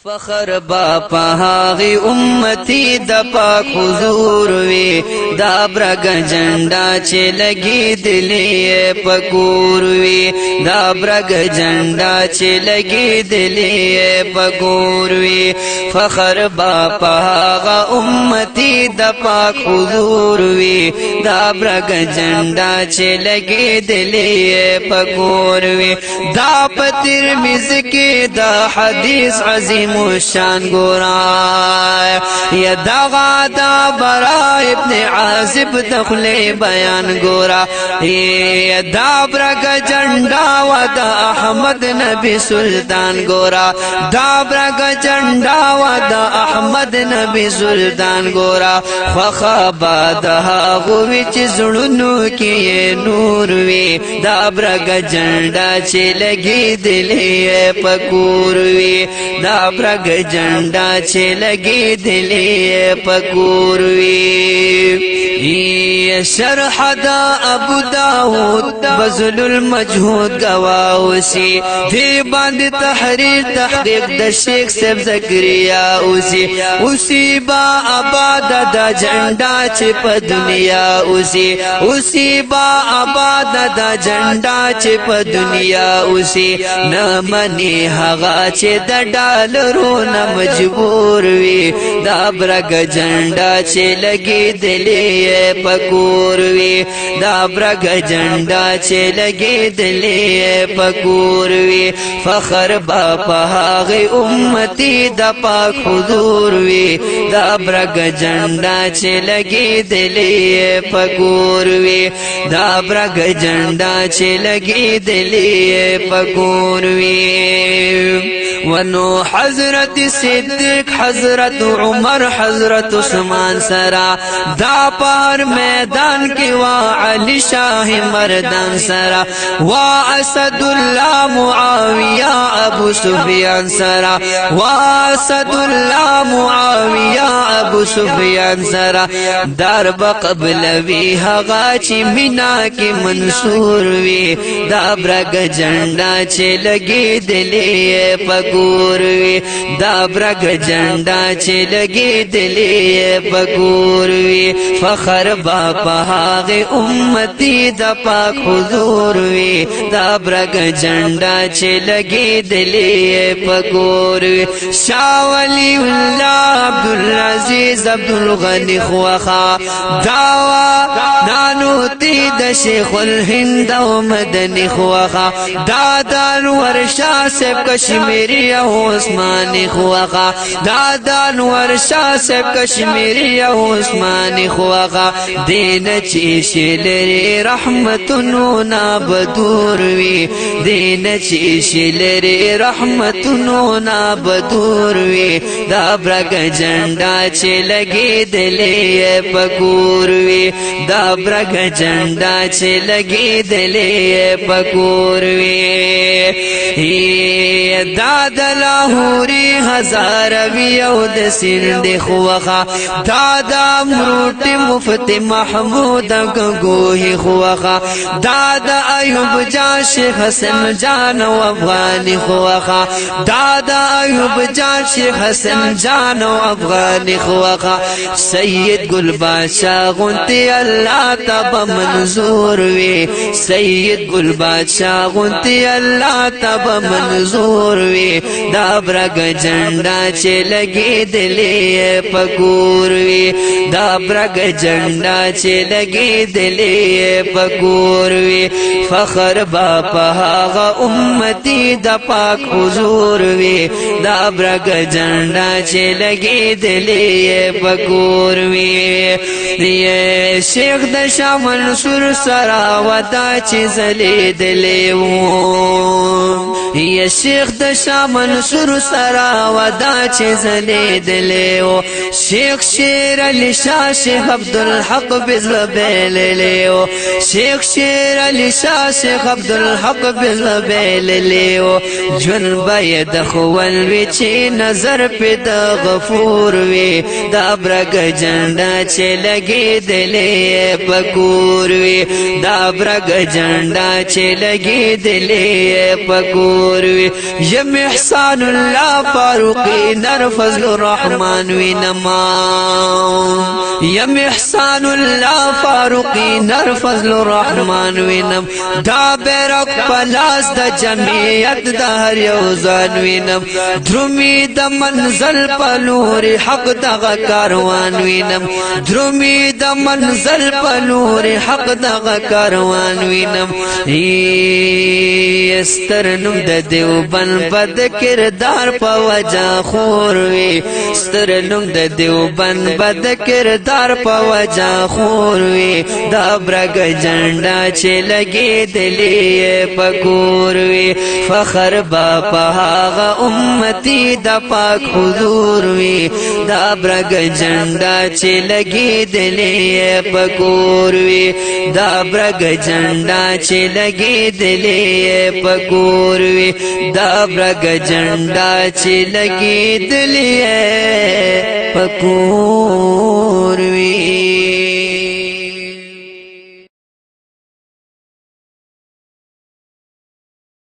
فخر با پهاغی امتی د پاک حضور وی دا برگ جنڈا چه لگی دلی پکور وی دا برگ جنڈا چه لگی دلی پکور وی فخر با پهاغا امتی د پاک حضور وی دا برگ جنڈا چه لگی دلی پکور وی دا پتر مزکی دا حدیث عظیم شان گورا یا دغا دا برا ابن عازب دخل بیان گورا یا دا برگ جنڈا و دا احمد نبی سلطان گورا دا برگ جنڈا و دا احمد نبی سلطان گورا خخابا دا غوچ زڑنو کی نور وی دا برگ جنڈا چه لگی دلی پکور وی دا برگ جنڈا چه لگی دلی پکور وی شرح دا ابو داود بذل المجهود گواوسی دی باند تحریر تحقیق دا شیخ سیب زکریا اسی با آباد دا جنڈا چه پا دنیا اسی با آباد دا جنڈا چه پا دنیا اسی نمانی حغا چه دا ڈالرو مجبور وی دا برگ جنڈا چه لگی دلی پکور وی دا برگ جنڈا چه لگی دلی پکور وی فخر با پهاغی امتی دا پاک حضور وی دا برگ جنڈا چه لگی دلی پکور وی دا برگ جنڈا چه لگی دلی پکور وی ونو حضرت صدیق حضرت عمر حضرت عثمان سرا دا پار میدان کی وا علی شاہ مردان سرا وا اسد اللہ معاویہ ابو سفیان سرا وا اسد اللہ معاویہ ابو سفیان سرا دار بقبل وی حغا چی مینا کی منصور وی دا برگ جنڈا چه لگی دلی پکور وی دا برگ جنڈا چه لگی دلی پکور وی فخر با پهاغ امتی دا پاک حضور وی دا برگ جنڈا چه لگی دلی پکور وی شاہ ولی اللہ عبدالعزیز عبدالغنی خواخا داوا نانو تید شیخ الہند و مدنی خواخا دادان ورشا سب کشمیری و عثمانی خواخا دادان ورشا سب کشمیری و عثمانی خواخا دین چیشی لری رحمتنو نابدور وی دین چیشی لری رحمتنو نابدور وی دا برگ جنڈا چه لگی دلی پکور وی دا برگ جنڈا چه لگی دلی پکور وی دا دلاہوری ہزار ویود سند خواخا دادا مروٹ مفت محمود گنگوہی خواخا دادا ایوب جان شیخ حسن جان و افغانی خواخا دادا ایوب جان شیخ حسن جان و افغانی خواخا سید گل بادشاہ غنتی اللہ تب منظور وی سید گل بادشاہ غنتی اللہ تب منظور وی دا برگ جنڈا چه لگی دلی پکور وی دا برگ جنڈا چه لگی دلی پکور وی فخر با پهاغا امتی دا پاک حضور وی دا برگ جنڈا چه لگی دلی پکور وی شیخ د شاه منصور سرا ودا چه زلی دلی و یا شیخ د شاه منصور سرا ودا چه زلی دلی و شیخ شیر علی شاه شیخ عبدالحق بزبیلی و شیخ شیر علی شاه شیخ عبدالحق بزبیلی و جن باید خوال وی چه نظر پی دا غفور وی دا برگ جنڈا چه لگی دلی پکور وی دا برگ جنڈا چه لگی دلی پکور کور وی یم احسان الله فاروقی نر فضل الرحمن وینما یم احسان الله فاروقی نر فضل الرحمن وینم دا بیرق پلاس د جمعیت د هر یو ځان وینم درومی د منزل پلور حق دغه کاروان وینم درومی د منزل پلور حق دغه کاروان وینم ستر نوم د دیوبند بد کردار په وجا خور وی ستر نوم د دیوبند بد کردار په وجا خور وی دا برګ جنډا چې لګي دلی پکور وی فخر با په هغه امتی د پاک حضور وی دا برګ جنډا چې لګي دلی پکور وی دا برګ جنډا چې لګي دلی پکور وی دا برګ جنډا چې لګي دلی پکور وی